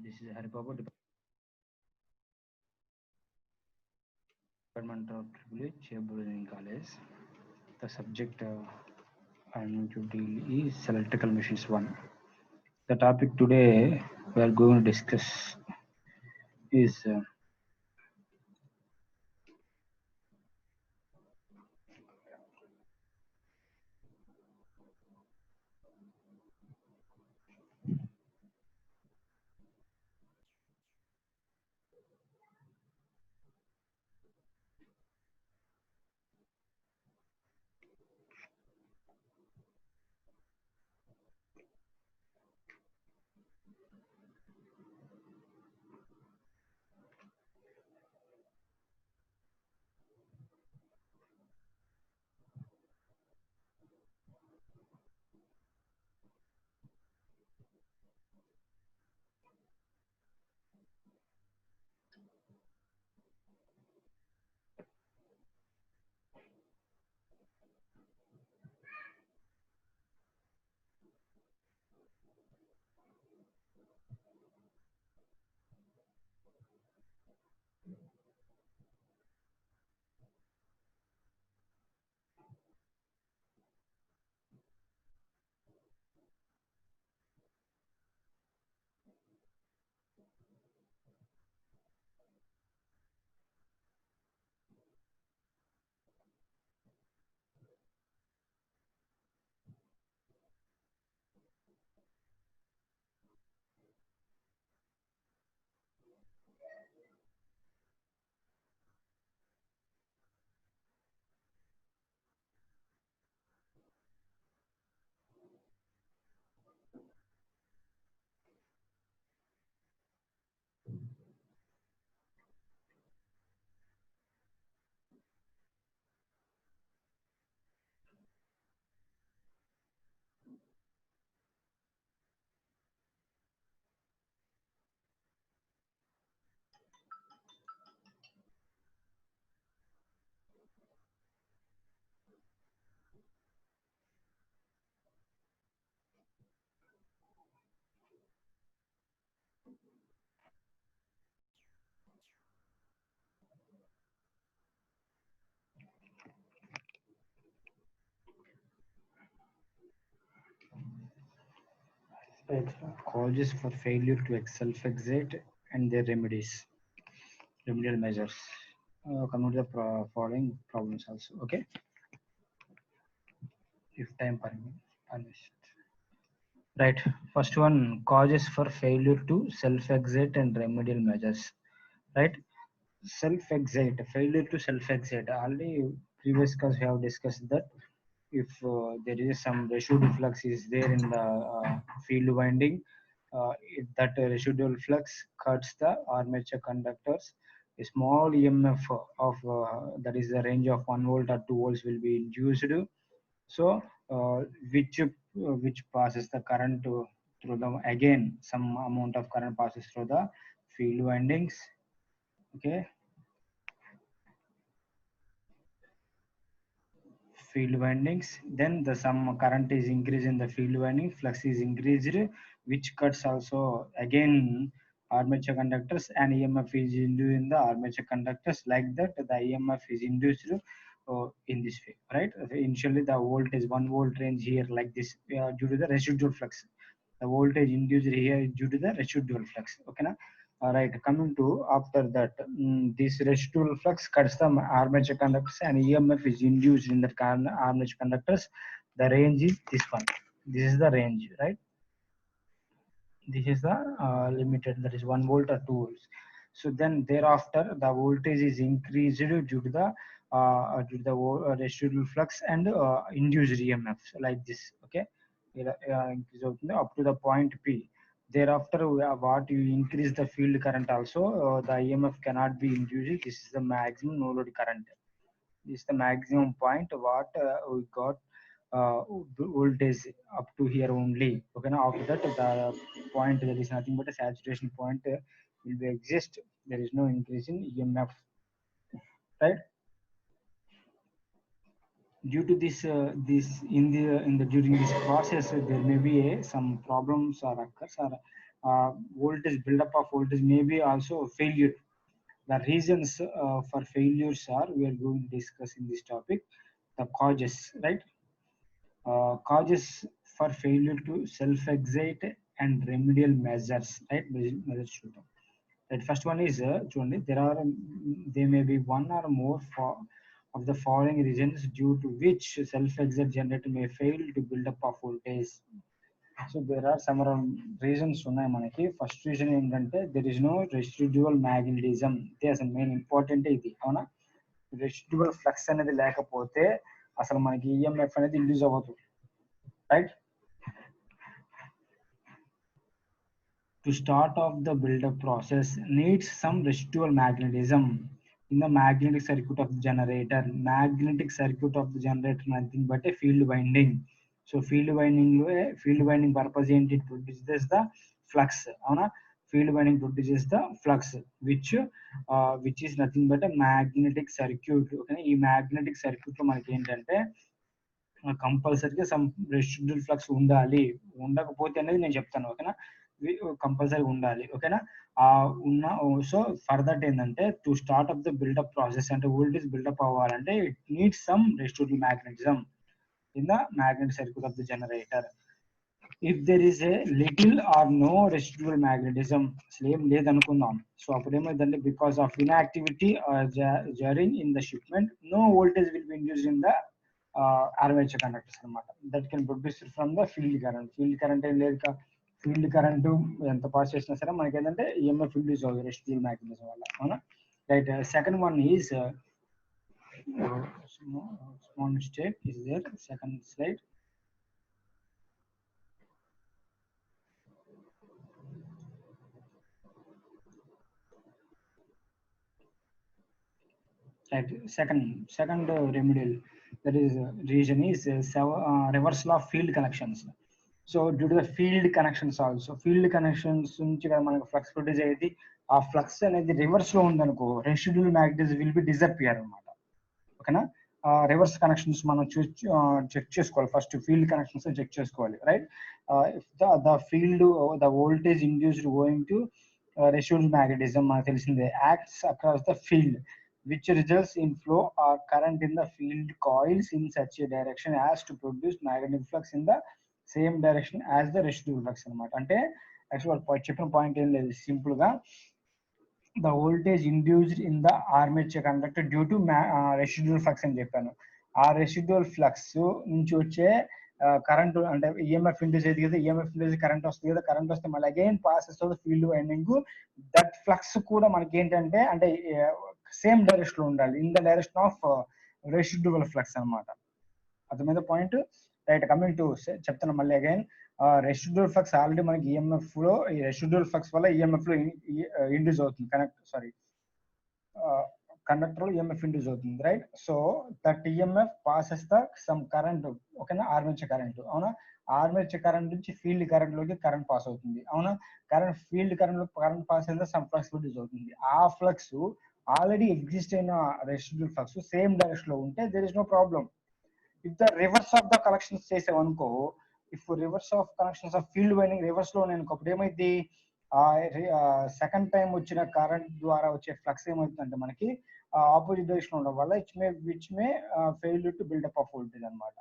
This is Haribabu, Department of Privilege, Engineering College. The subject I'm going to deal is electrical machines 1. The topic today we are going to discuss is causes for failure to self-exit and their remedial measures. Come to the following problems also. Okay, if time permits. Right. First one, causes for failure to self-exit and remedial measures. Right. Self-exit, failure to self-exit. Already previous class we have discussed that if there is some residual flux is there in the field winding, if that residual flux cuts the armature conductors, a small EMF of that is the range of 1 volt or 2 volts will be induced. So which passes the current through the, again some amount of current passes through the field windings. Okay, field windings, then the some current is increased in the field winding, flux is increased, which cuts also again armature conductors, and EMF is induced in the armature conductors. Like that the EMF is induced in this way, right? Initially the voltage 1 volt range here like this due to the residual flux. The voltage induced here is due to the residual flux. Okay na? All right, coming to after that, this residual flux cuts the armature conductors and EMF is induced in the armature conductors. The range is this one. This is the range, right? This is the limited, that is 1 volt or 2 volts. So then thereafter the voltage is increased due to the residual flux and induced EMF like this. Okay, increase up to the point P. Thereafter what you increase the field current also, the EMF cannot be induced. This is the maximum no load current. This is the maximum point what we got voltage up to here only. Okay, now after that the point, there is nothing but a saturation point will be exist. There is no increase in EMF, right? Due to this in the during this process, there may be some problems or occurs, or voltage buildup of voltage may be also failure. The reasons for failures are, we are going to discuss in this topic, the causes, right? Causes for failure to self-excite and remedial measures, right? Measures చూద్దాం. Right, first one is చూడండి, there may be one or more of the following reasons due to which self-excite generator may fail to build up of voltage. So there are some reasons ఉన్నాయి మనకి. First reason ఏంటంటే, there is no residual magnetism. ఇది అసలు main important ఇది, అవునా? Residual flux అనేది లేకపోతే అసలు మనకి ఈఎంఎఫ్ అనేది ఇండ్యూస్ అవ్వదు, right? To start off the build-up process needs some residual magnetism in the magnetic circuit of the generator. Magnetic circuit of the generator nothing but a field winding. So field winding purpose ఏంటి? It produces the flux, అవునా? Field winding produces the flux which is nothing but a magnetic circuit. Okay, ఈ magnetic circuit లో మనకి ఏంటంటే కంపల్సరీగా some residual flux ఉండాలి. ఉండకపోతే అనేది నేను చెప్తాను, ఓకేనా? కంపల్సరీ ఉండాలి, ఓకేనా? సో ఫర్ దట్ ఏంటంటే, to start up the buildup process అంటే వోల్టేజ్ బిల్డప్ అవ్వాలంటే it needs some residual magnetism in the magnetic circuit of the generator. If there is a little or no residual magnetism, అసలు ఏం లేదనుకుందాం, so అప్పుడు ఏమైందంటే, because of inactivity during in the shipment, no voltage will be induced in the armature conductors అనమాట. That can produced from the field current. Field current ఏం లేదు, field current ఎంత pass చేసినా సరే మనకి ఏంటంటే ఈఎంఎఫ్ ఇండ్యూస్ అవుతుంది రెసిడ్యువల్ మ్యాగ్నెటిజం వల్ల, అవునా? Right. Second one is small mistake is there. Second slide. Right. Second remedial, that is reason is reversal of field connections. So due to the field connections also, field connections నుంచి కదా మనకు flux produce అయ్యేది. ఆ flux అనేది reverse లో ఉందనుకో, residual magnetism will B disappear అనమాట, ఓకేనా? రివర్స్ కనెక్షన్స్ మనం చెక్ చేసుకోవాలి. ఫస్ట్ ఫీల్డ్ కనెక్షన్స్ చెక్ చేసుకోవాలి, right? The field, the voltage induced going to residual magnetism మనకు తెలిసిందే, acts across the field which results in flow or current in the field coils in such a direction as to produce magnetic flux in the same direction as the residual flux అనమాట. అంటే actual చెప్పిన point ఏం లేదు, simple గా the voltage induced in the armature conductor due to residual flux అని చెప్పాను. ఆ residual flux నుంచి వచ్చే కరెంట్ అంటే ఈఎంఎఫ్ ఇండ్యూస్ అయ్యేది కదా, ఈఎంఎఫ్ ఇండ్యూస్ కరెంట్ వస్తుంది కదా, కరెంట్ వస్తే మళ్ళీ again passes of the field winding. That flux కూడా మనకి ఏంటంటే అంటే సేమ్ డైరెక్షన్ లో ఉండాలి, in the direction of residual flux అనమాట. అర్థమైంది పాయింట్, రైట్? కమింగ్ టు చెప్తాను మళ్ళీ అగైన్, రెసిడ్యువల్ ఫ్లక్స్ ఆల్రెడీ మనకి ఈఎంఎఫ్ లో, ఈ రెసిడ్యువల్ ఫ్లక్స్ వల్ల ఈఎంఎఫ్ లో ఇండ్యూస్ అవుతుంది, కండక్టర్ లో ఈఎంఎఫ్ ఇండ్యూస్ అవుతుంది, right? So that EMF passes the sum current, ఓకేనా? ఆర్మేచర్ కరెంట్, అవునా? ఆర్మేచర్ కరెంట్ నుంచి ఫీల్డ్ కరెంట్ లోకి కరెంట్ పాస్ అవుతుంది, అవునా? కరెంట్ ఫీల్డ్ కరెంట్ లో కరెంట్ పాస్ అయితే సమ్ ఫ్లక్స్ ప్రొడ్యూస్ అవుతుంది. ఆ ఫ్లక్స్ ఆల్రెడీ ఎగ్జిస్ట్ అయిన రెసిడ్యువల్ ఫ్లక్స్ సేమ్ డైరెక్షన్ లో ఉంటే there is no problem. If the reverse of the connections చేసామనుకో, if reverse of connections of field winding reverse లో నేను అప్పుడు ఏమైంది, సెకండ్ టైం వచ్చిన కరెంట్ ద్వారా వచ్చే ఫ్లక్స్ ఏమవుతుందంటే మనకి ఆపోజిట్ డైరెక్షన్ ఉండడం వల్ల which may fail to buildup of voltage అనమాట,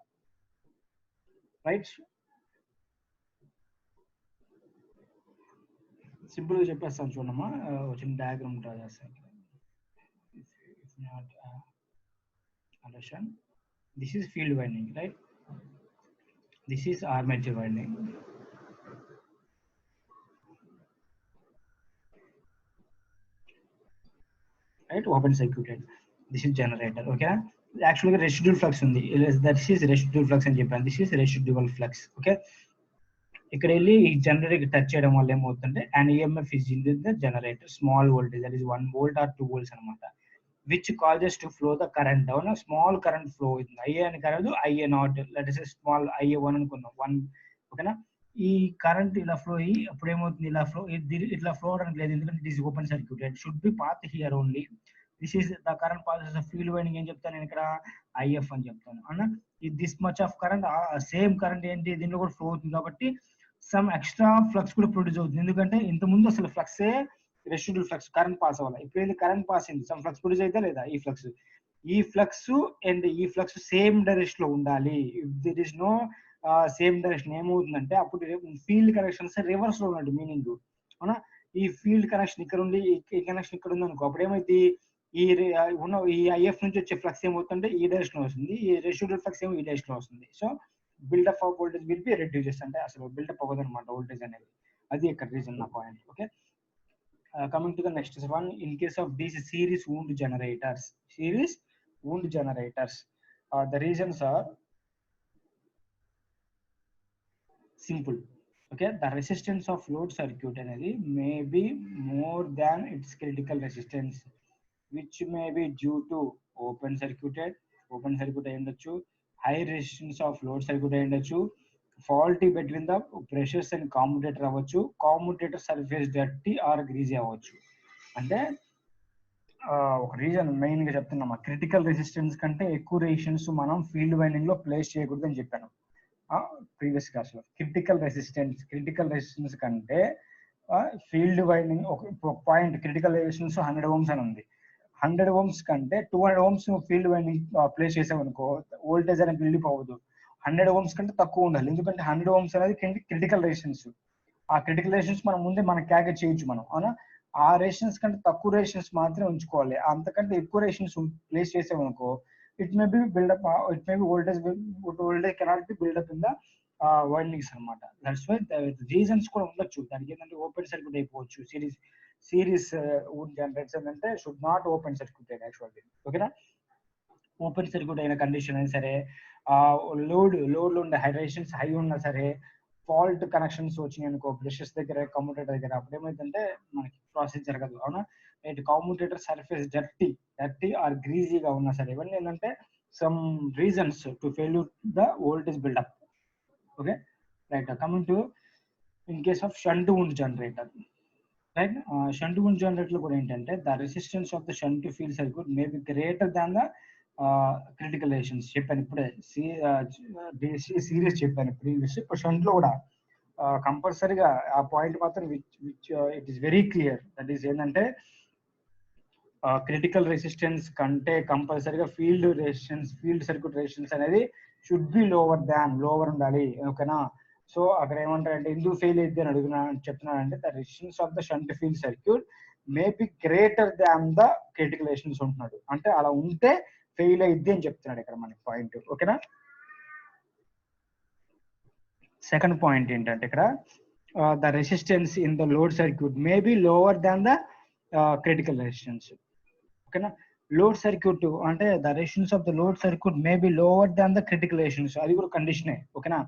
రైట్? సింపుల్ గా చెప్పేస్తాను చూడమ్మా, వచ్చిన డయాగ్రామ్ డ్రా చేస్తాను. Understand? This is field winding, right? This is armature winding. Right? Open circuited. This is generator, okay? Actually residual flux undi, that is residual flux అని చెప్పాను. This is residual flux, okay? ఇక్కడ వెళ్ళి ఈ generator touch చేయడం వల్ల ఏమవుతుందంటే an EMF is in the generator, small voltage, that is 1 volt or 2 volts అనమాట, which causes to flow the current down. A small current flow with IA అని కాదు, IA not, let us say small IA1 అనుకుందాం, 1, ఓకేనా? ఈ current ఇలా flow అయ్యి అప్పుడు ఏమవుతుంది, ఇలా ఫ్లో, ఇట్లా ఫ్లో అవడానికి లేదు, ఎందుకంటే this open circuit, it should B path here only. This is the current passes of field winding ఏం చెప్తాను నేను ఇక్కడ, ఐఎఫ్ అని చెప్తాను అన్న. This much of current, same current ఏంటి దీనిలో కూడా ఫ్లో అవుతుంది కాబట్టి సమ్ ఎక్స్ట్రా ఫ్లక్స్ కూడా ప్రొడ్యూస్ అవుతుంది. ఎందుకంటే ఇంత ముందు అసలు ఫ్లక్సే రెసిడ్యూల్ ఫ్లక్స్ కరెంట్ పాస్ అవ్వాలి. ఇప్పుడు ఏంది కరెంట్ పాస్ అయింది, సమ్ ఫ్లక్స్ ప్రొడ్యూస్ అయితే లేదా ఈ ఫ్లక్స్ అండ్ ఈ ఫ్లక్స్ సేమ్ డైరెక్షన్ లో ఉండాలి. If there is no same direction ఏమవుతుందంటే అప్పుడు ఫీల్డ్ కనెక్షన్స్ రివర్స్ లో ఉన్నట్టు మీనింగ్. అవునా, ఈ ఫీల్డ్ కనెక్షన్ ఇక్కడ ఉండి ఈ కనెక్షన్ ఇక్కడ ఉంది అనుకో, అప్పుడు ఏమైంది ఈ ఉన్న ఈ ఐఎఫ్ నుంచి వచ్చే ఫ్లక్స్ ఏమవుతుందంటే ఈ డైరెక్షన్ లో వస్తుంది, ఈ రెసిడ్యూల్ ఫ్లక్స్ ఏమో ఈ డైరెక్షన్ లో వస్తుంది. So buildup of voltage will be reduces, అంటే అసలు బిల్డప్ అవ్వదు అనమాట వోల్టేజ్ అనేది. అది ఇక్కడ రీజన్ నా point. Okay, coming to the next one, in case of these series wound generators, the reasons are simple. Okay, the resistance of load circuit అనేది may be more than its critical resistance, which may be due to open circuit అయి ఉండొచ్చు, high resistance of load circuit అయి ఉండొచ్చు, faulty between the brushes and commutator అవ్వచ్చు, commutator surface dirty or greasy అవ్వచ్చు. అంటే ఒక reason main గా చెప్తున్నాం, క్రిటికల్ రెసిస్టెన్స్ కంటే ఎక్కువ రెసిస్టెన్స్ మనం ఫీల్డ్ వైండింగ్ లో ప్లేస్ చేయకూడదు అని చెప్పాను ప్రీవియస్ క్లాస్ లో. క్రిటికల్ రెసిస్టెన్స్ కంటే ఫీల్డ్ వైండింగ్ ఒక పాయింట్ క్రిటికల్ రెసిస్టెన్స్ 100 ohms అని ఉంది. 100 ohms కంటే 200 ohms ఫీల్డ్ వైండింగ్ ప్లేస్ చేసామనుకో వోల్టేజ్ అనేది బిల్డప్ అవ్వదు. 100 ohms కంటే తక్కువ ఉండాలి, ఎందుకంటే 100 ohms అనేది క్రిటికల్ రెసిస్టెన్స్. ఆ క్రిటికల్ రెసిస్టెన్స్ మనం ముందే మనం క్యాల్కులేట్ చేయొచ్చు మనం. అవునా, ఆ రెసిస్టెన్స్ కంటే తక్కువ రెసిస్టెన్స్ మాత్రమే ఉంచుకోవాలి. అంతకంటే ఎక్కువ రెసిస్టెన్స్ ప్లేస్ చేసామనుకో it may be build up, it may be voltage cannot be built up in the windings అనమాట. దట్స్ వై రీజన్స్ కూడా ఉండొచ్చు దానికి. ఏంటంటే ఓపెన్ సర్క్యూట్ అయిపోవచ్చు, సిరీస్ వుడ్ జనరేటర్స్ అంటే should not open circuit actually. ఓకేనా, open circuit అయిన condition అయినా సరే, లోడ్ లో ఉండే రెసిస్టెన్స్ హై ఉన్నా సరే, ఫాల్ట్ కనెక్షన్స్ వచ్చినాయి అనుకో బ్రషెస్ దగ్గర కమ్యూటేటర్ దగ్గర, అప్పుడు ఏమైందంటే మనకి ప్రాసెస్ జరగదు. అవునా, కమ్యూటేటర్ సర్ఫేస్ డర్టీ ఆర్ గ్రీజీగా ఉన్నా సరే, ఇవన్నీ ఏంటంటే some reasons to failure the voltage buildup. Okay right, coming to in case of shunt wound generator. Right, shunt wound generator కూడా ఏంటంటే the resistance of the shunt field circuit may be greater than the critical resistance. చెప్పాను ఇప్పుడే, series చెప్పాను previous. ఇప్పుడు shunt లో కూడా కంపల్సరీగా ఆ పాయింట్ మాత్రం which it is very clear. That is ఏంటంటే క్రిటికల్ రెసిస్టెన్స్ కంటే కంపల్సరీగా ఫీల్డ్ సర్క్యూట్ రెసిస్టెన్స్ అనేది షుడ్ బి లోవర్ ఉండాలి. ఓకేనా, సో అక్కడ ఏమంటారంటే ఎందుకు ఫెయిల్ అయితే అని చెప్తున్నానంటే the resistance of the shunt field circuit may be greater than the critical resistance ఉంటున్నాడు, అంటే అలా ఉంటే ఫెయిల్ అయింది అని చెప్తున్నాడు ఇక్కడ మనకి పాయింట్. ఓకేనా, సెకండ్ పాయింట్ ఏంటంటే ఇక్కడ the resistance in the load circuit may B lower than the critical resistance. ఓకేనా, లోడ్ సర్క్యూట్ అంటే the resistance of the load circuit may B lower than the critical resistance, అది కూడా కండిషనే. ఓకేనా,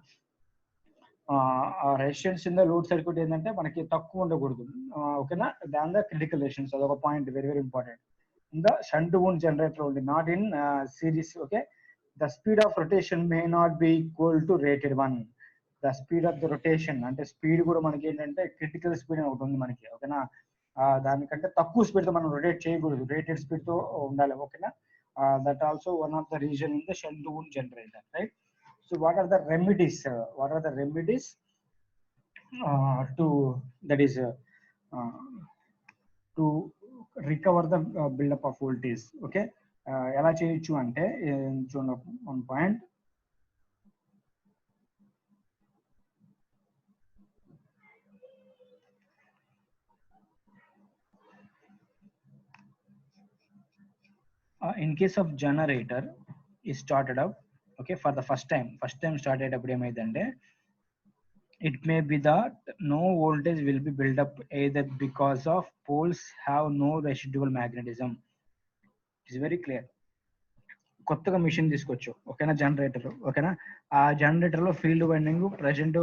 resistance in the load circuit ఏంటంటే మనకి తక్కువ ఉండకూడదు. ఓకేనా, దాన్ ద క్రిటికల్ రెసిస్టెన్స్, అదొక point very important. In the shunt wound generator only, not in series. Okay, the speed of rotation may not be equal to rated one. The speed of the rotation అంటే speed కూడా మనకి ఏంటంటే critical speed అని ఒకటి ఉంది మనకి. ఓకేనా, దానికంటే తక్కువ స్పీడ్ తో మనం రొటేట్ చేయకూడదు, రేటెడ్ స్పీడ్ తో ఉండాలి. ఓకేనా, that also one of the reason in the shunt wound generator. Right, so what are the remedies to that is to recover the buildup of voltage. Okay, ఎలా చేయొచ్చు అంటే చూడండి one point. in case of generator is started up, okay, for the first time start అయ్యేటప్పుడు ఏమైందంటే it may be that no voltage will be built up either because of poles have no residual magnetism. It is very clear. కొత్తగా machine తీసుకొచ్చు, ఓకేనా, generator. ఓకేనా, ఆ generator లో field winding present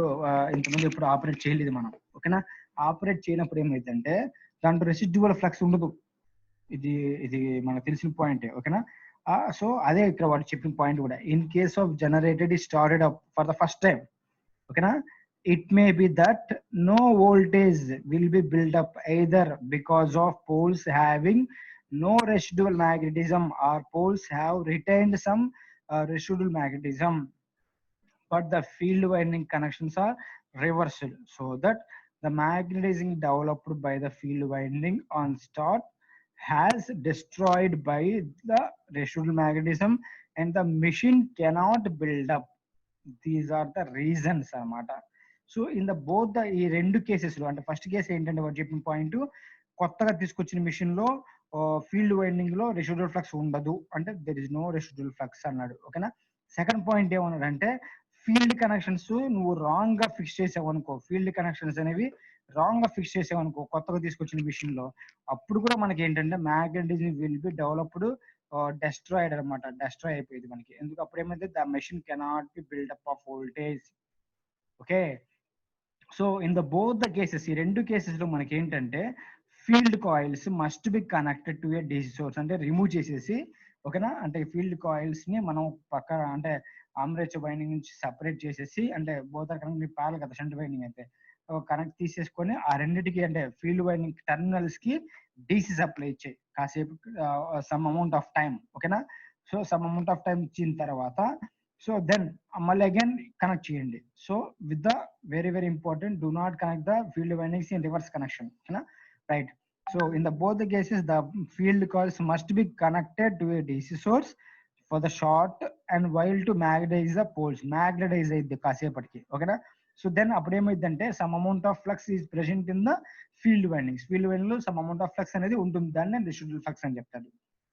ఇంతకుముందు ఇప్పుడు operate చేయలేదు మనం. ఓకేనా, ఆపరేట్ చేయనప్పుడు ఏమైందంటే దాంట్లో రెసిడ్యువల్ ఫ్లక్స్ ఉండదు. ఇది మనకు తెలిసిన పాయింటే. ఓకేనా, సో అదే ఇక్కడ వాడు చెప్పిన పాయింట్ కూడా. In case of generated is started up for the first time, ఓకేనా, it may be that no voltage will be built up either because of poles having no residual magnetism or poles have retained some residual magnetism. but the field winding connections are reversed, so that the magnetism developed by the field winding on start has destroyed by the residual magnetism and the machine cannot build up. These are the reasons అన్నమాట. So in the both the ఈ రెండు cases లో అంటే first case ఏంటంటే వాడు చెప్పిన point కొత్తగా తీసుకొచ్చిన మిషన్ లో ఫీల్డ్ వైండింగ్ లో రెసిడ్యువల్ ఫ్లక్స్ ఉండదు అంటే there is no residual flux అన్నాడు. ఓకేనా. సెకండ్ పాయింట్ ఏమన్నాడంటే ఫీల్డ్ కనెక్షన్స్ నువ్వు రాంగ్ గా ఫిక్స్ చేసావు అనుకో, ఫీల్డ్ కనెక్షన్స్ అనేవి రాంగ్ గా ఫిక్స్ చేసావు అనుకో కొత్తగా తీసుకొచ్చిన మిషన్ లో, అప్పుడు కూడా మనకి ఏంటంటే magnetism will be developed destroyed అనమాట, డెస్ట్రాయ్ అయిపోయింది మనకి. ఎందుకు అప్పుడు ఏమైతే the machine cannot be buildup of voltage. Okay. So in the both the cases ఈ రెండు కేసెస్ లో మనకి ఏంటంటే field coils must be connected to a DC source అంటే రిమూవ్ చేసేసి, ఓకేనా, అంటే ఫీల్డ్ కాయిల్స్ ని మనం పక్క అంటే ఆర్మేచర్ వైండింగ్ నుంచి సెపరేట్ చేసేసి, అంటే బోత్ ఆర్ కనెక్ట్ పాలు కదా షంట్ వైండింగ్ అయితే కనెక్ట్ తీసేసుకొని ఆ రెండింటికి అంటే ఫీల్డ్ వైండింగ్ టెర్మినల్స్ కి డీసీ సప్లై ఇచ్చాయి కాసేపు సమ్ అమౌంట్ ఆఫ్ టైం. ఓకేనా. So some amount of time ఇచ్చిన తర్వాత సో దెన్ మళ్ళీ అగైన్ కనెక్ట్ చేయండి. So with the very very important, do not connect the field windings in reverse connection. ఓకేనా, right. So in the both the cases, the field coils must be connected to a DC source for the short and while to magnetize the poles. Magnetize the kasepatki. Okay na. So then అప్పుడు ఏమైందంటే some amount of flux is present in the field windings. Field winding లో some amount of flux అనేది ఉంటుంది, దాన్ని residual flux అని చెప్తారు.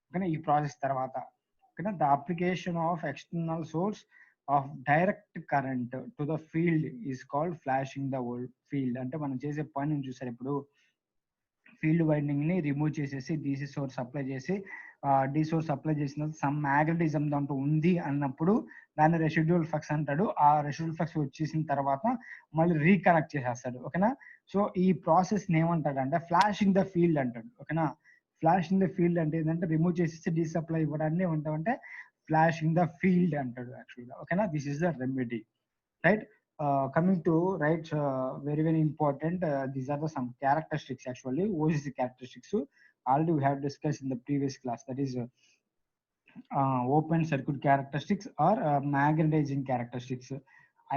ఓకేనా. ఈ ప్రాసెస్ తర్వాత ఓకేనా the application of external source of direct current to the field is called flashing the field. అంటే మనం చేసే పని చూసారు ఇప్పుడు ఫీల్డ్ వైండింగ్ ని రిమూవ్ చేసేసి డీసీ సోర్స్ అప్లై చేసి డీ సోర్స్ అప్లై చేసిన సమ్ మ్యాగ్నెటిజం దాంట్లో ఉంది అన్నప్పుడు దాన్ని రెసిడ్యువల్ ఫ్లక్స్ అంటాడు. ఆ రెసిడ్యువల్ ఫ్లక్స్ వచ్చేసిన తర్వాత మళ్ళీ రీకనెక్ట్ చేసేస్తాడు. ఓకేనా. సో ఈ ప్రాసెస్ ని ఏమంటాడు అంటే ఫ్లాషింగ్ ద ఫీల్డ్ అంటాడు. ఓకేనా. ఫ్లాషింగ్ ద ఫీల్డ్ అంటే ఏంటంటే రిమూవ్ చేసేసి డీ సప్లై ఇవ్వడాన్ని ఏమంటామంటే ఫ్లాషింగ్ ద ఫీల్డ్ అంటాడు యాక్చువల్గా. ఓకేనా. This is the remedy, right. Coming to right, very very important, these are the some characteristics actually. What is the characteristics? Already we have discussed in the previous class, that is open circuit characteristics or magnetizing characteristics.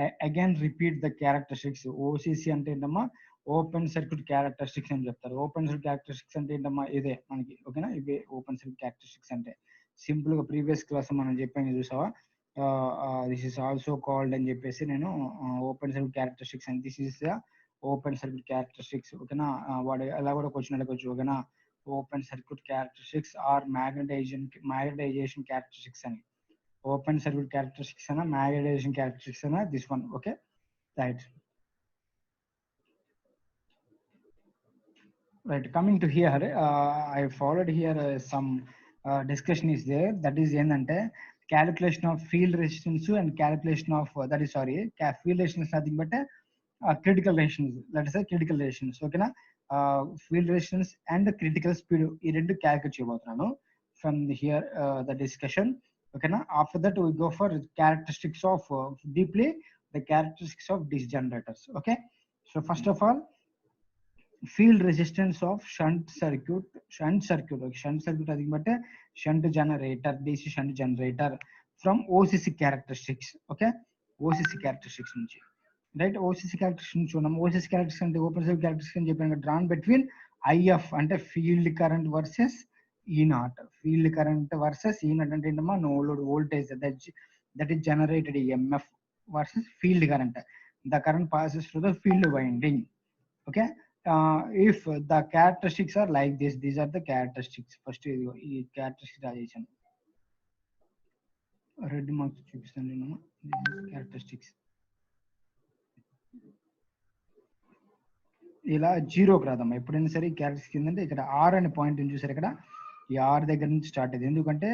I again repeat the characteristics. OCC ante endamma open circuit characteristics అని చెప్తారు. Open circuit characteristics అంటే ఏంటమ్మా ఇదే మనకి. ఓకేనా. ఇవే open circuit characteristics అంటే simple గా ప్రీవియస్ క్లాస్ మనం చెప్పాను చూసావా, దిస్ ఇస్ ఆల్సో కాల్డ్ అని చెప్పేసి నేను open circuit characteristics and this is the open circuit characteristics. ఓకేనా. వాడు ఎలా కూడా క్వశ్చన్ అడగొచ్చు. ఓకేనా. Open circuit characteristics or magnetization characteristics అని. ఓపెన్ సర్క్యూట్ క్యారెక్టరిస్టిక్స్ అన్న మ్యాగ్నటైజేషన్ క్యారెక్టరిస్టిక్స్ అన్న this one. Okay, right. Right, coming to here, I followed here some discussion is there, that is ఏంటంటే calculation of field resistance and calculation of that is sorry field resistance nothing but critical resistance, that is a critical resistance. ఓకేనా. field resistance and the critical speed ఈ రెండు calculate చేయబోతున్నాను from here the discussion. ఓకేనా. after that we go for characteristics of deeply the characteristics of DC generators. okay, so first of all field resistance of shunt circuit అది బట్టే shunt generator, DC shunt generator from OCC characteristics. okay, OCC characteristics నుంచి right. OCC characteristics నుంచి చూద్దాం. OCC characteristics అంటే open circuit characteristics అని చెప్పాను, drawn between IF అంటే field current versus E0. Field current versus E0 అంటే ఏంటమ్మా no load voltage that is generated EMF versus field current. The current passes through the field winding. okay, if the characteristics are like this, these are the characteristics. First ఈ characteristics రాసేసాను, red marks చూపిస్తాను నేను. characteristics ఇలా జీరోకి రాదమ్మా ఎప్పుడైనా సరే. Characteristics ఏంటంటే ఇక్కడ ఆర్ అనే పాయింట్ చూసారు, ఇక్కడ ఈ ఆర్ దగ్గర నుంచి స్టార్ట్ అయింది. ఎందుకంటే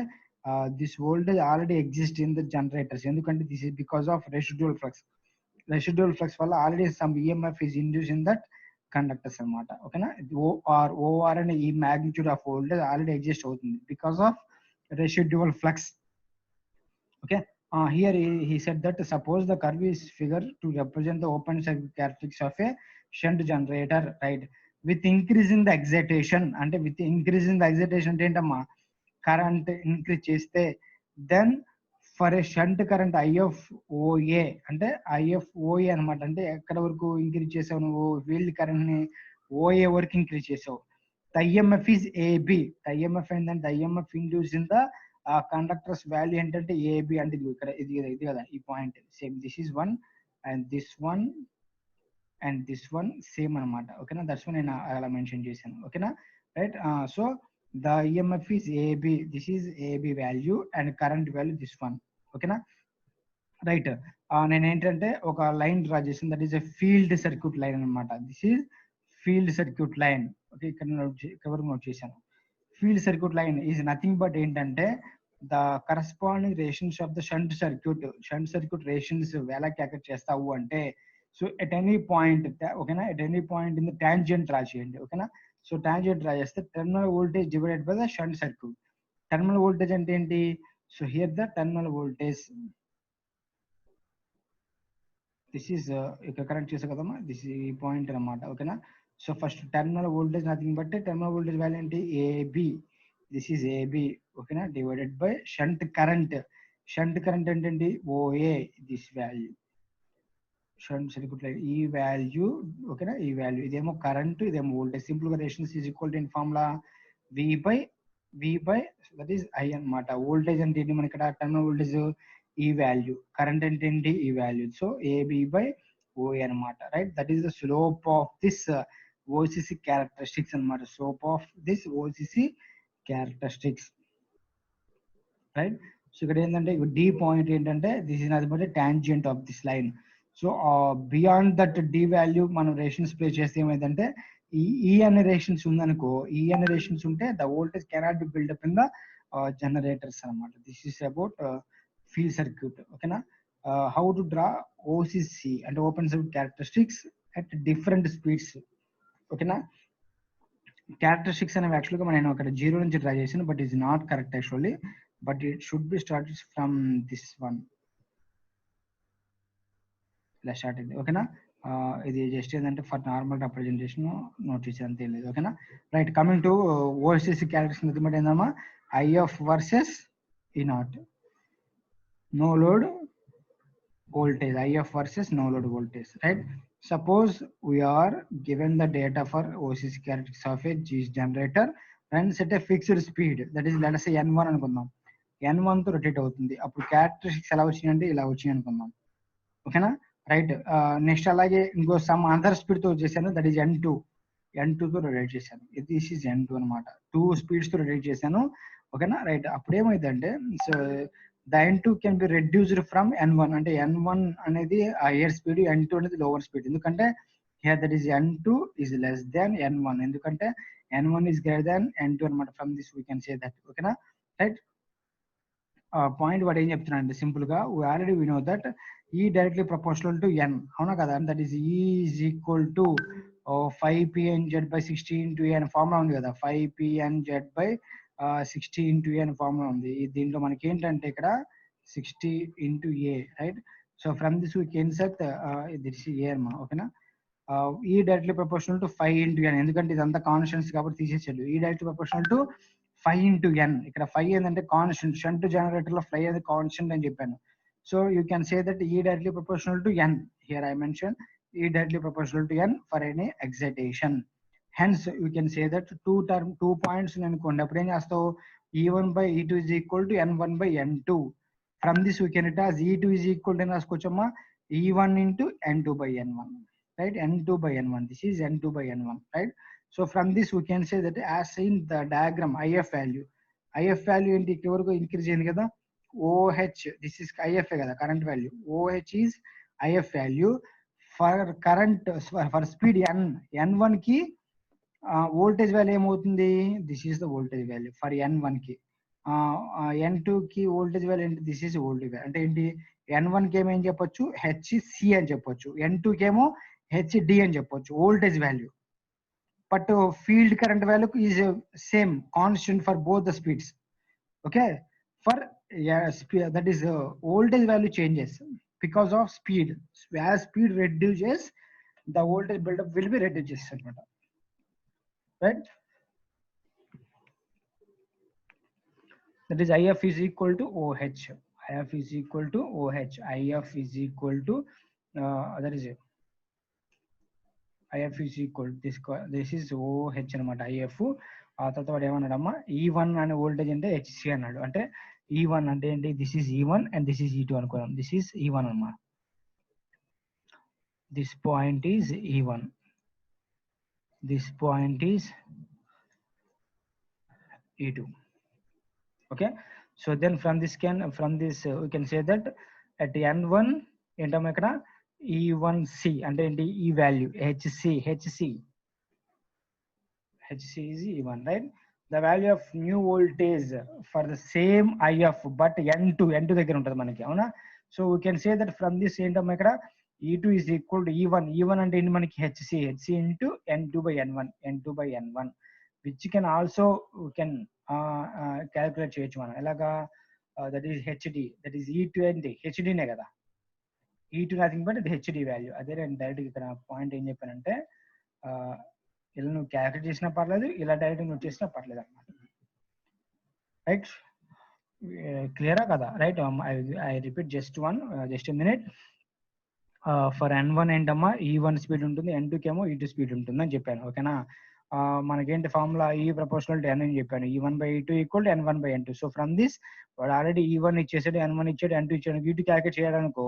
this voltage already exist in the generators. ఎందుకంటే this is because of residual flux. Residual flux వల్ల already some EMF is induce in that conductors అనమాట. ఓకేనా. ఓఆర్ అనే ఈ magnitude of voltage already exist అవుతుంది because of residual flux. Okay. here he said that suppose the curve is figure to represent the open circuit characteristics of a shunt generator, right, with increasing the excitation. అంటే with increasing the excitation అంటే ఏంటమ్మా current increase చేస్తే then for a shunt current IFOA అంటే IFOA అనమాట. అంటే ఎక్కడ వరకు increase చేసావు నువ్వు ఫీల్డ్ కరెంట్ ని OA వరకు ఇంక్రీజ్ చేసావు. The EMF is AB. The EMF ఏంటంటే the EMF induced in the conductors value ఏంటంటే AB అంటే ఇది కదా ఈ point same. This is one and this one and this one same అనమాట. ఓకేనా, దట్స్ వన్ నేను అలా మెన్షన్ చేశాను. ఓకేనా, right. So the EMF is AB. This is AB value and current value this one. ఓకేనా, రైట్. నేను ఏంటంటే ఒక లైన్ డ్రా చేసాను, that is a field circuit line అనమాట. This is field circuit line. Okay, ఇక్కడ note చేశాను. Field circuit line is nothing but ఏంటంటే the corresponding rations of the shunt circuit. Shunt circuit rations ఎలా calculate చేస్తావు అంటే, so at any point, ఓకేనా, at any point in the tangent draw చేయండి. ఓకేనా, so tangent draw చేస్తే terminal voltage divided by the shunt circuit. Terminal voltage అంటే ఏంటి? So here the terminal voltage, this is ఇక్కడ correct చేసా కదమ్మా, this ఈ పాయింట్ అనమాట. ఓకేనా, so first terminal voltage nothing but terminal voltage value ఏంటి? AB. This is AB. ఓకేనా, divided by shunt current. Shunt current ఏంటండి? OA. This value shunt circuit line ఈ వాల్యూ. ఓకేనా, ఈ వాల్యూ, ఇదేమో కరెంట్, ఇదేమో వోల్టేజ్. సింపుల్ గా rations is equal to in formula V by that is I అనమాట. Voltage అంటే ఏంటి మనకి ఇక్కడ? టెర్మినల్ వోల్టేజ్ ఈ వాల్యూ, కరెంట్ అంటే ఏంటి? ఈ value. So AB by OA అనమాట, right. That is the slope of this OCC characteristics అనమాట. Slope of this OCC characteristics, right. So ఇక్కడ ఏంటంటే D పాయింట్ ఏంటంటే this is nothing but tangent of this line. So beyond that D value మనం rations play చేస్తే ఏమైందంటే ఈ అనే rations ఉందనుకో, ఈ అనే రేషన్స్ ఉంటే the voltage cannot be buildup in the generators అనమాట. This is about field circuit. ఓకేనా, హౌ టు డ్రా OCC అంటే open circuit characteristics at different speeds. ఓకేనా, క్యారెక్టరిస్టిక్స్ అనేవి యాక్చువల్గా నేను అక్కడ 0 నుంచి డ్రా చేశాను, but is not correct actually, but it should be started from this one. ఇలా స్టార్ట్ అయింది. ఓకేనా, ఇది జస్ట్ ఏంటంటే ఫర్ నార్మల్ రిప్రజెంటేషన్ నోట్ చేసి అంతే లేదు. ఓకేనా, right. Coming to OCC characteristics బట్టి ఏందమ్మా? IF versus E0, no load voltage. IF versus no load voltage, right? Suppose we are given the data for OCC characteristics of a G generator and set a fixed speed, that is let us say N1 అనుకుందాం. N1 తో rotate అవుతుంది. అప్పుడు characteristics ఎలా వచ్చినాయంటే ఇలా వచ్చాయి అనుకుందాం. ఓకేనా, రైట్. నెక్స్ట్ అలాగే ఇంకో సమ్ అదర్ స్పీడ్ తో వచ్చేసాను, దట్ ఈస్ N2 తో రొటేట్ చేశాను. దిస్ ఈస్ N2 అనమాట. 2 స్పీడ్స్ తో రొటేట్ చేశాను. ఓకేనా, రైట్. అప్పుడు ఏమైందంటే so the N2 can be reduced from N1. అంటే N1 అనేది హైయర్ స్పీడ్, N2 అనేది లోవర్ స్పీడ్. ఎందుకంటే here that is N2 is less than N1. ఎందుకంటే N1 is greater than N2 అనమాట. From this we can say that. ఓకేనా, right. Point వాడు ఏం చెప్తున్నా అంటే సింపుల్ గా already we know that E directly proportional to N. అవునా కదా? That is E is equal to 5PNZ by 60 into A అనే ఫార్ములా ఉంది కదా. 5PNZ by 60 into A అనే ఫార్ములా ఉంది. దీంట్లో మనకి ఏంటంటే ఇక్కడ 60 into A, right. So from this we can set this A అమ్మా. ఓకేనా, E directly proportional to 5 into N. ఎందుకంటే ఇదంతా కాన్స్టెంట్స్ కాబట్టి తీసేసాడు. E directly proportional to 5 into N. ఇక్కడ 5 ఏంటంటే కాన్స్టెంట్. షంట్ జనరేటర్ లో 5 అనేది కాన్స్టెంట్ అని చెప్పాను. So you can say that E directly proportional to N. Here I mentioned E directly proportional to N for any excitation. Hence you can say that two points అనుకోండి. అప్పుడు ఏం చేస్తావు? E1 by E2 is equal to N1 by N2. From this we can write as E2 is equal to రాసుకోవచ్చమ్మా E1 into N2 by N1, right? N2 by N1. This is N2 by N1, right? So from this we can say that as in the diagram IF value ఏంటి ఇక్కడ వరకు increase అయింది కదా. OH, this is IF కదా, current value. OH is IF value for current for speed N1 కి voltage value ఏమవుతుంది? This is the voltage value for N1 కి. N2 కి వోల్టేజ్ వాల్యూ ఏంటి? This is voltage value. అంటే ఏంటి? N1 కి ఏమేం చెప్పొచ్చు? HC అని చెప్పొచ్చు. N2 కి ఏమో HD అని చెప్పొచ్చు, voltage value. But field current value is same, constant for both the speeds. Okay, for that is voltage value changes because of speed. As speed reduces, the voltage buildup will be reduced, right? That is IF is equal to OH. IF is equal to OH. IF is equal to that is IF is equal this is OH అనమాట IF. ఆ తర్వాత వాడు ఏమన్నాడమ్మా E1 అనే voltage అంటే HC అన్నాడు. అంటే E1 అంటే ఏంటి, this is E1 and this is E2 అనుకున్నాం. దిస్ ఈస్ E1 అమ్మా, this point is E1, this point is E2. Okay, so then from this we can say that at N1 ఏంటమ్మా ఇక్కడ E1C అంటే ఏంటి, ఈ value HC is E1, right? The value of new voltage for the same IF but N2 దగ్గర ఉంటుంది మనకి, అవునా? So we can say that from this ఏంటమ్మా ఇక్కడ E2 is equal to E1 అంటే ఏంటి మనకి HC into N2 by N1 which can also we can calculate చేయొచ్చు మనం ఎలాగా, that is HD, that is E2 అంటే HD నే కదా, E2 nothing but HD value. అదే నేను డైరెక్ట్ ఇక్కడ పాయింట్ ఏం చెప్పానంటే ఇలా నువ్వు క్యాల్కులేట్ చేసినా పర్లేదు, ఇలా డైరెక్ట్ నువ్వు చేసినా పర్లేదు అనమాట. రైట్, క్లియరా కదా? Right, I repeat just a minute. For N1 ఏంటమ్మా E1 స్పీడ్ ఉంటుంది, N2 కేమో E2 స్పీడ్ ఉంటుంది అని చెప్పాను, ఓకేనా? మనకేంటి formula E proportional to N అని చెప్పాను, E1 by E2 equal to N1 by N2. So from this వాడు ఆల్రెడీ E1 ఇచ్చేసాడు, N1 ఇచ్చాడు, N2 ఇచ్చాడు, E2 క్యాల్కులేట్ చేయడానికో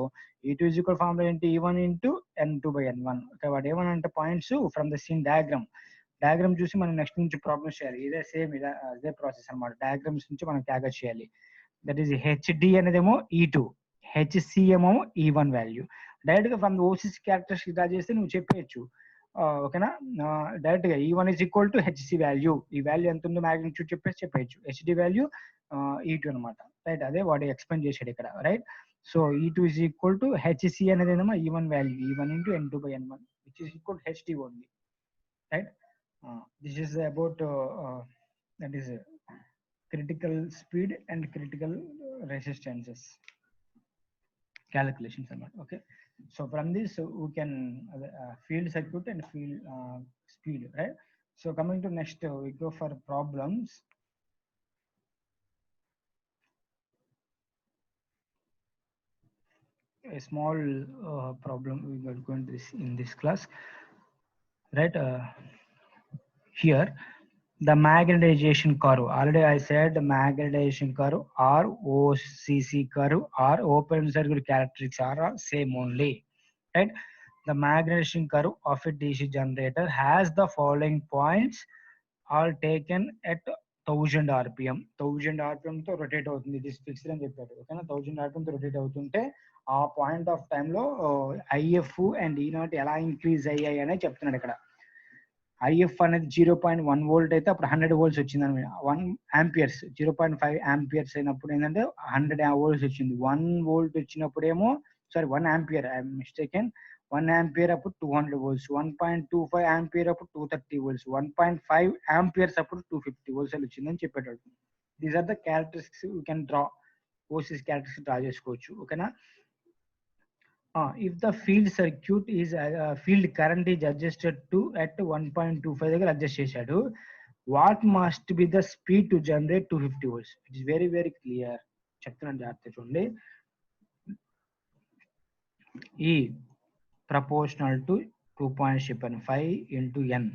E2 ఈజ్ ఈక్వల్ ఫార్ములా ఏంటి E1 into N2 by N1. Okay, వాడు ఏమనంటే points from the scene diagram చూసి మనం నెక్స్ట్ నుంచి ప్రాబ్లమ్స్ చేయాలి. ఇదే సేమ్ ఇదే ప్రాసెస్ అనమాట, డయాగ్రామ్స్ నుంచి మనం క్యాల్కులేట్ చేయాలి. దట్ ఈస్ హెచ్డి అనేదేమో E2, హెచ్సి ఏమో E1 వాల్యూ. డైరెక్ట్ గా ఫ్రమ్ ఓసిస్ క్యారెక్టరిస్టిక్ డ్రా చేస్తే నువ్వు చెప్పేయచ్చు, ఓకేనా? డైరెక్ట్ గా E1 is equal to HC value, ఈ వాల్యూ ఎంత ఉందో మ్యాగ్నిట్యూడ్ చెప్పేయచ్చు, హెచ్డి వాల్యూ E2 అనమాట. రైట్, అదే వాడు ఎక్స్ప్లెయిన్ చేశాడు ఇక్కడ. Right, so E2 is equal to HC అనేది ఏమో E1 value, E1 into N2 by N1 which is equal to HD only. Right, this is about that is critical speed and critical resistances calculations అనమాట. Okay, so from this we can field circuit and field speed, right? So coming to next we go for problems. A small problem we are going to this in this class, right? Here the magnetization curve, already I said the magnetization curve or OCC curve or open circuit characteristics are same only, right? The magnetization curve of a DC generator has the following points all taken at 1000 RPM. 1000 RPM తో rotate అవుతుంది, ఇది fixed అని చెప్పాడు, ఓకేనా? 1000 RPM తో rotate అవుతుంటే ఆ point of టైంలో IF అండ్ E0 ఎలా ఇంక్రీజ్ అయ్యాయి అనేది చెప్తున్నాడు ఇక్కడ. IF అనేది 0.1 వోల్ట్ అయితే అప్పుడు 100 వోల్ట్స్ వచ్చింది అనమాట, 1 ఆంపియర్స్. 0.5 ఆంపియర్స్ అయినప్పుడు ఏంటంటే 100 వోల్ట్స్ వచ్చింది. 1 వోల్ట్ వచ్చినప్పుడు ఏమో 1 ఆంపియర్, ఐ మిస్టేకెన్, 1 ఆంపియర్ అప్పుడు 200 వోల్ట్స్, 1.25 ఆంపియర్ అప్పుడు 230 వోల్ట్స్, 1.5 ఆంపియర్స్ అప్పుడు 250 వోల్ట్స్ వచ్చిందని చెప్పేటాడు. These are the characteristics you can draw, OCs characteristics draw చేసుకోవచ్చు, ఓకేనా? If the field circuit is field current is adjusted to at 1.25 దగ్గర అడ్జస్ట్ చేశాడు, what must be the speed to generate 250 volts? It is very very clear, చెప్తున్నాను జాగ్రత్త చూడండి. E proportional to 2.75 into N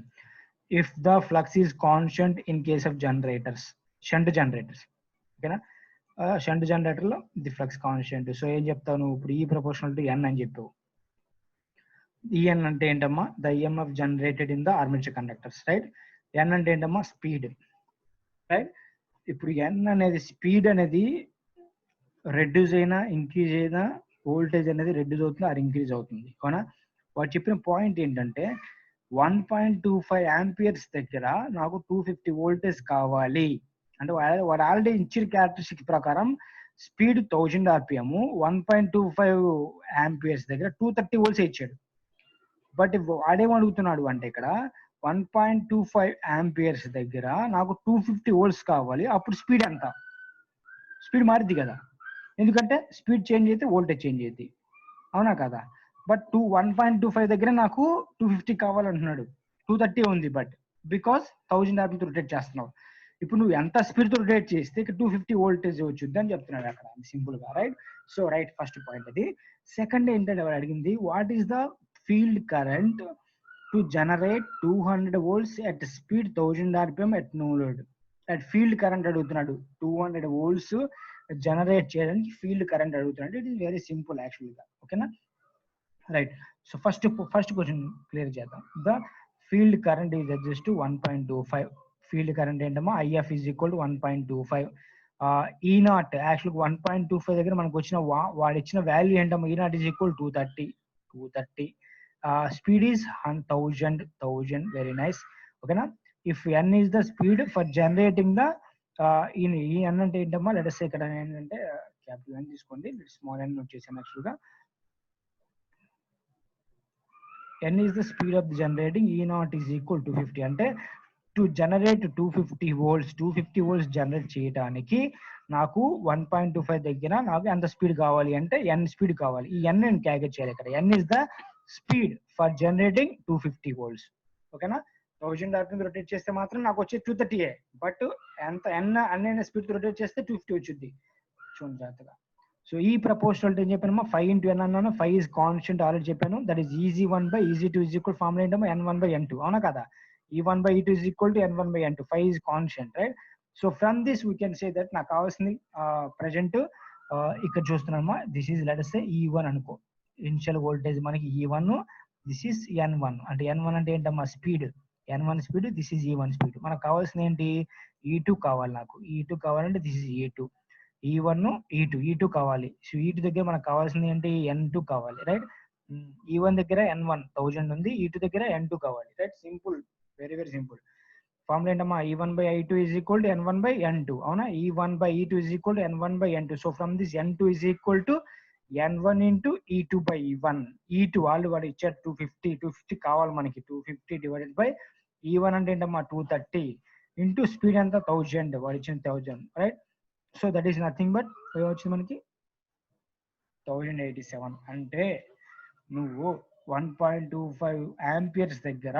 if the flux is constant in case of generators, shunt generators, ఓకేనా? Shunt generator లో the flux constant. So ఏం చెప్తావు నువ్వు ఇప్పుడు? ఈ ప్రపోర్షనల్ టు N అని చెప్పావు. ఈఎన్ అంటే ఏంటమ్మా? The EMF generated in the armature conductors, right? N అంటే ఏంటమ్మా? Speed, right? ఇప్పుడు N అనేది స్పీడ్ అనేది రెడ్యూస్ అయినా ఇంక్రీజ్ అయినా వోల్టేజ్ అనేది రెడ్యూస్ అవుతుంది ఆర్ ఇంక్రీజ్ అవుతుంది, అవునా? వాడు చెప్పిన పాయింట్ ఏంటంటే 1.25 ఆంపియర్స్ దగ్గర నాకు 250 వోల్టేజ్ కావాలి అంటే వాడు ఆల్రెడీ ఇచ్చిన క్యారెక్టరిస్టిక్ ప్రకారం స్పీడ్ 1000 RPM, 1.25 ఆంపియర్స్ దగ్గర 230 వోల్ట్స్ ఇచ్చాడు. బట్ వాడేం అడుగుతున్నాడు అంటే ఇక్కడ 1.25 ఆంపియర్స్ దగ్గర నాకు 250 వోల్ట్స్ కావాలి, అప్పుడు స్పీడ్ ఎంత? స్పీడ్ మారిద్ది కదా, ఎందుకంటే స్పీడ్ చేంజ్ అయితే వోల్టేజ్ చేంజ్ అవుతుంది, అవునా కదా? బట్ 1.25 దగ్గర నాకు 250 కావాలంటున్నాడు, 230 ఉంది, బట్ బికాస్ 1000 RPM రొటేట్ చేస్తున్నావు. ఇప్పుడు నువ్వు ఎంత స్పీడ్ తో రొటేట్ చేస్తే ఇక్కడ 250 వోల్టేజ్ వచ్చుద్ది అని చెప్తున్నాడు అక్కడ సింపుల్ గా, right. So right, first point అది. సెకండ్ ఏంటంటే వాడు అడిగింది, what is the field current to generate 200 volts at speed 1000 rpm at no load. At field current అడుగుతున్నాడు, 200 volts జనరేట్ చేయడానికి ఫీల్డ్ కరెంట్ అడుగుతున్నాడు. ఇట్ ఈస్ వెరీ సింపుల్ యాక్చువల్గా, ఓకేనా, right. So first question clear చేద్దాం. The field current is just 1.25. Field current ఏంటమ్మా, IF is equal to 1.25. ఈ not యాక్చువల్గా 1.25 దగ్గర మనకు వచ్చిన వాడు ఇచ్చిన వాల్యూ ఏంటమ్మా, ఈ not is equal 230. Speed is 1000, very nice, okay na. If n is the speed for generating the in n ante ఏంటమ్మా, let us say ఇక్కడ ఏంటంటే క్యాపిటల్ n తీసుకోండి, స్మాల్ n వచ్చేసాను యాక్చువల్ గా. n is the speed of the generating, e naught is equal to 50. అంటే to generate 250 volts generate చేయడానికి నాకు 1.25 దగ్గర నాకు ఎంత స్పీడ్ కావాలి అంటే n స్పీడ్ కావాలి. ఈ n నేను క్యాల్కులేట్ చేయాలి ఇక్కడ. n is the speed for generating 250 volts, ఓకేనా. 1000 rpm రొటేట్ చేస్తే మాత్రం నాకు వచ్చే 230, బట్ ఎంత అన్న స్పీడ్ రొటేట్ చేస్తే 250 వచ్చింది. చూడండి జాగ్రత్తగా. సో ఈ ప్రపోర్షనల్ ఏం చెప్పాను, 5 into n అన్నాను. 5 is కాన్స్టెంట్ ఆల్రెడీ చెప్పాను. That is EG1 by EG2 is equal formula ఏంటమ్మా, N1 by N2, అవునా కదా. E1 by E2 is equal to N1 by N2. 5 is constant, right? So from this we can say that నాకు కావాల్సింది present ఇక్కడ చూస్తున్నామా, this is let us say E1 అనుకో. Initial voltage మనకి E1, this is N1. అంటే N1 అంటే ఏంటమ్మా, speed. N1 speed, this is E1 speed. మనకు కావాల్సింది ఏంటి, E2 కావాలి. నాకు E2 కావాలంటే this is E2. E1 E2 కావాలి. సో E2 దగ్గర మనకు కావాల్సింది ఏంటి, N2 కావాలి, రైట్. E1 దగ్గర N1 1000 ఉంది, E2 దగ్గర N2 కావాలి, right. Simple, very very simple. Formula ఏంటమ్మా, E1 by I2 is equal to N1 by N2, అవునా. E1 by E2 is equal to N1 by N2. So from this N2 is equal to N1 into E2 by E1. E2 వాళ్ళు వాడు ఇచ్చారు 250 కావాలి మనకి. 250 divided by E1 అంటే ఏంటమ్మా 230 into speed ఎంత 1000, వాడు ఇచ్చిన 1000, right. So that is nothing but వచ్చింది మనకి 1087. అంటే నువ్వు 1.25 amperes దగ్గర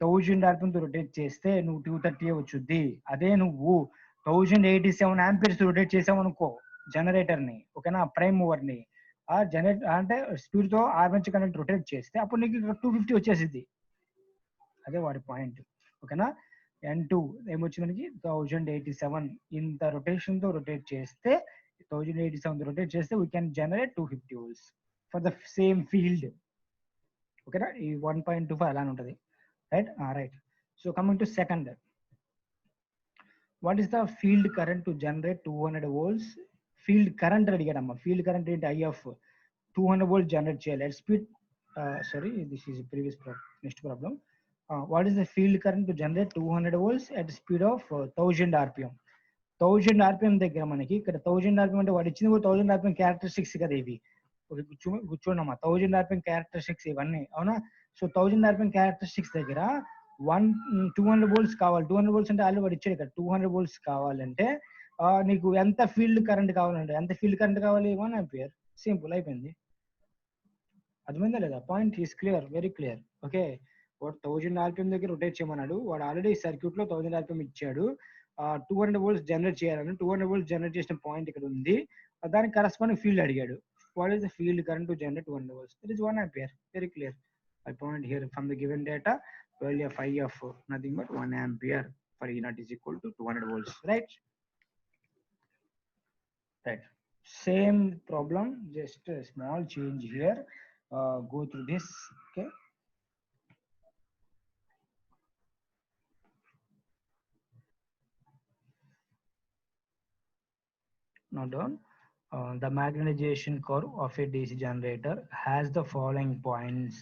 1000 rpm తో రొటేట్ చేస్తే నువ్వు 230 వచ్చుద్ది. అదే నువ్వు 1087 amperes రొటేట్ చేసావు అనుకో జనరేటర్ ని, ఓకేనా, ప్రైమ్ మూవర్ ని, ఆ జనరేట్ అంటే స్పీడ్ తో ఆర్మేచర్ కరెంట్ రొటేట్ చేస్తే అప్పుడు నీకు 250 వచ్చేసింది. అదే వాడి పాయింట్, ఓకేనా. N2 ఏమొచ్చింది మనకి 1087. ఇంత రొటేషన్ తో రొటేట్ చేస్తే 1087 రొటేట్ చేస్తే we can generate 250 volts for the same field, ఓకేనా. ఈ 1.25 అలానే ఉంటుంది, right. Right. So coming to second, what is the field current to generate 200 volts. Field current అడిగాడమ్మా. ఫీల్డ్ కరెంట్ ఏంటి, IF 200 volts జనరేట్ చేయాలి at speed. Sorry, this is previous next problem. What is the field current to generate 200 volts at speed of 1000 rpm. 1000 rpm దగ్గర మనకి ఇక్కడ 1000 rpm అంటే వాడు ఇచ్చింది కూడా 1000 rpm క్యారెక్టరిస్టిక్స్ కదా ఇవి. కూర్చోండమ్మా, 1000 rpm క్యారెక్టరిస్టిక్స్ ఇవన్నీ, అవునా. సో 1000 rpm క్యారెక్టరిస్టిక్స్ దగ్గర 200 volts కావాలి. 200 volts అంటే ఆల్రెడీ వాడు ఇచ్చాడు ఇక్కడ. 200 volts కావాలంటే నీకు ఎంత ఫీల్డ్ కరెంట్ కావాలంటే ఎంత ఫీల్డ్ కరెంట్ కావాలి, 1 ampere. సింపుల్ అయిపోయింది. అర్థమైందా లేదా, point is clear, very clear, okay. వాడు 1000 rpm దగ్గర రొటేట్ చేయమన్నాడు. వాడు ఆల్రెడీ సర్క్యూట్ లో 1000 rpm ఇచ్చాడు. 200 volts జనరేట్ చేయాలని 200 volts జనరేట్ చేసిన పాయింట్ ఇక్కడ ఉంది. దానికి కరస్పాండింగ్ ఫీల్డ్ అడిగాడు. What is the field current to generate 200 volts? It is 1 ampere, very clear. I point here from the given data value of I of nothing but 1 ampere for E naught is equal to 200 volts, right. Right, same problem, just a small change here. Go through this, okay. Now down, the magnetization curve of a DC generator has the following points,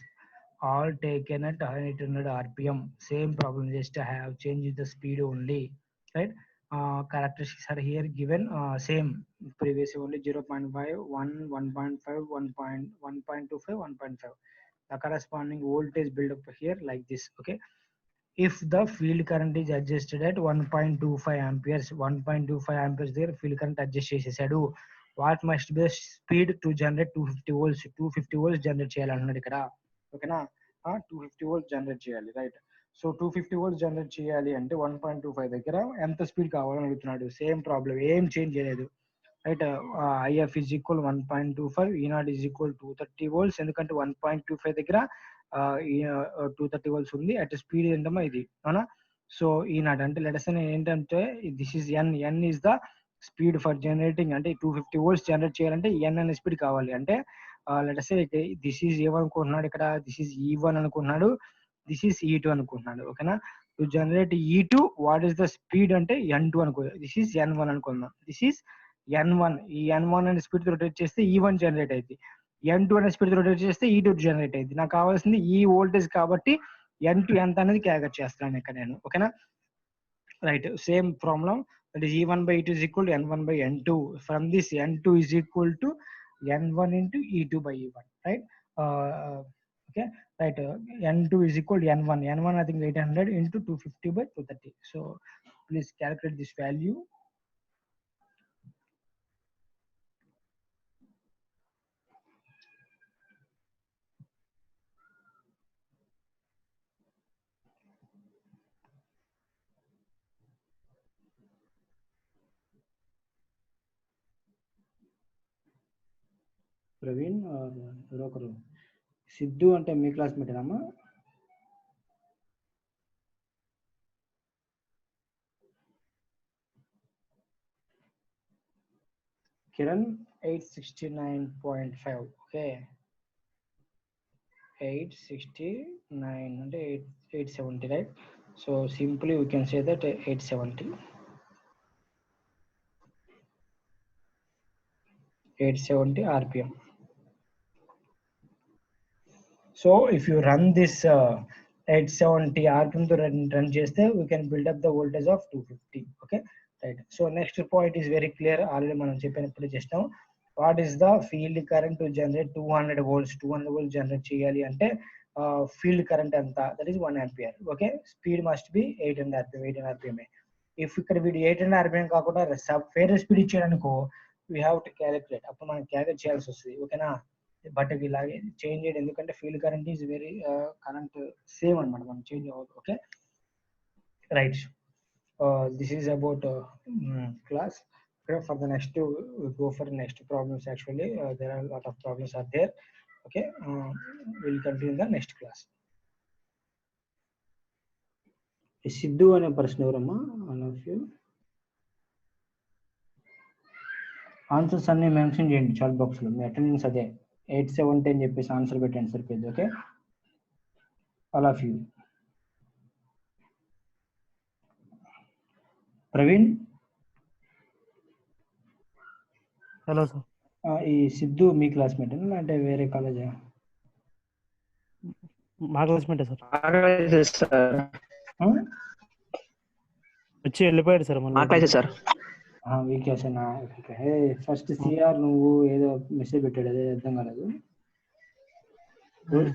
all taken at 800 rpm. Same problem, just I have changed the speed only, right. Characteristics are here given, same previous only 0.5, 1, 1.5, 1.25, 1.5. The corresponding voltage build up here like this, okay. If the field current is adjusted at 1.25 amperes, 1.25 amperes there field current adjust చేసేసాడు. What must be the speed to generate 250 volts? 250 volts generate చేయాలన్నాడు ఇక్కడ, ఓకేనా. 250 volts generate చేయాలి, right. So 250 volts generate చేయాలి అంటే 1.25 దగ్గర ఎంత speed కావాలని అడుగుతున్నాడు. సేమ్ ప్రాబ్లం, ఏం చేంజ్ చేయలేదు, right. IF is equal 1.25, E0 is equal 230 volts. ఎందుకంటే 1.25 దగ్గర 230 volts ఉంది. అట్ స్పీడ్ ఏంటమ్మా ఇది, అవునా. సో E0 అంటే లెట్స్ ఏంటంటే this is n is the speed for generating, అంటే 250 volts జనరేట్ చేయాలంటే n అనే స్పీడ్ కావాలి. అంటే లెట్స్ దిస్ ఈజ్ ఏమనుకుంటున్నాడు ఇక్కడ, దిస్ ఈజ్ E1 అనుకుంటున్నాడు, దిస్ ఈజ్ E2 అనుకుంటున్నాడు, ఓకేనా. To generate E2 what is the speed అంటే n2 అనుకో, దిస్ ఈజ్ n1 అనుకుందాం, దిస్ ఈజ్ n1. ఈ n1 అనే స్పీడ్ రొటేట్ చేస్తే E1 జనరేట్ అయింది, n2 అనే స్పీడ్ రొటేట్ చేస్తే E2 జనరేట్ అయింది. నాకు కావాల్సింది ఈ వోల్టేజ్ కాబట్టి n2 ఎంత అనేది క్యాల్కులేట్ చేస్తాను ఇక్కడ నేను, ఓకేనా, right. Same problem, that is E1 by E2 is equal to N1 by N2. From this, N2 is equal to N1 into E2 by E1, right? Okay, right. N2 is equal to N1. N1 I think 800 into 250 by 230. So please calculate this value. Praveen ఒకరు సిద్ధు అంటే మీ classmate అమ్మా? Kiran 869.5, okay, 869 అంటే 870, right. So simply we can say that 870 RPM. So if you run this 870 RPM to run cheste, we can build up the voltage of 250, okay, right. So next point is very clear, already manam cheppinappudu chestam. What is the field current to generate 200 volts? 200 volts generate cheyali ante field current anta, that is 1 ampere, okay. Speed must be 800 RPM. If ikkada video 800 RPM kaakunda వేరే speed ఇచ్చాడనుకో, we have to calculate, అప్పుడు మనం calculate చేయాల్సి వస్తుంది, ఓకేనా. But ఇలాగే change చేయడం, ఎందుకంటే field current is very current same అనమాట, మనం చేంజ్ అవ్వదు, okay, right. This is about class. For the next we go for the next problems. Actually there are a lot of problems are there, okay. We'll continue in the next class. Siddhu అనే person ఎవరమ్మా? One of you answers అన్ని mention చేయండి chat box లో. మీ attendance అదే 870 అని చెప్పేసి answer పెట్టండి సరిపోయింది, okay. All of you. Praveen, hello sir. ఈ సిద్ధు మీ క్లాస్మేట్ అంటే వేరే కాలేజా? మా క్లాస్మేటే సార్. వచ్చి వెళ్ళిపోయాడు సార్. మా క్లాసే సార్. వీకేసేనా? ఫస్ట్ సిఆర్ నువ్వు ఏదో మెసేజ్ పెట్టాడు, అదే అర్థం కాలేదు.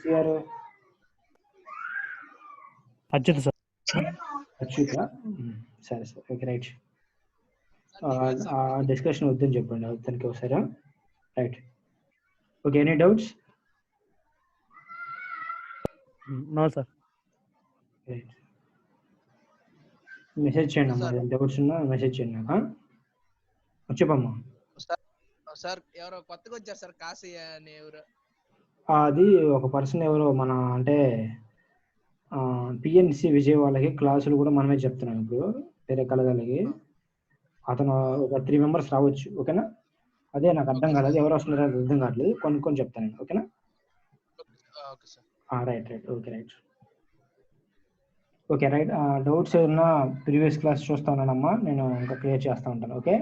CR Achyut sir. అచ్యుత, సరే సార్, ఓకే, రైట్. డిస్కషన్ వద్దని చెప్పండి అతనికి ఒకసారి, right. Okay, any doubts? No sir. Right, message చేయండి అమ్మా, డౌట్స్ ఉన్నా మెసేజ్ చేయండి నాకు. చెప్పమ్మా. సార్ ఎవరో కొత్తగా వచ్చారు సార్, కాశీ అని ఎవరు? అది ఒక పర్సన్ ఎవరో మన అంటే పిఎన్సి విజయ్ వాళ్ళకి క్లాసులు కూడా మనమే చెప్తున్నాం ఇప్పుడు వేరే కళలకి. అతను ఒక 3 members రావచ్చు, ఓకేనా. అదే నాకు అర్థం కాలేదు, ఎవరు వస్తున్నారో అర్థం కావట్లేదు, కొన్ని చెప్తాను, ఓకేనా. Right, okay, right, okay, right. Doubts ఏమన్నా ప్రీవియస్ క్లాస్ చూస్తా ఉన్నానమ్మా, నేను ఇంకా క్లియర్ చేస్తూ ఉంటాను, ఓకే.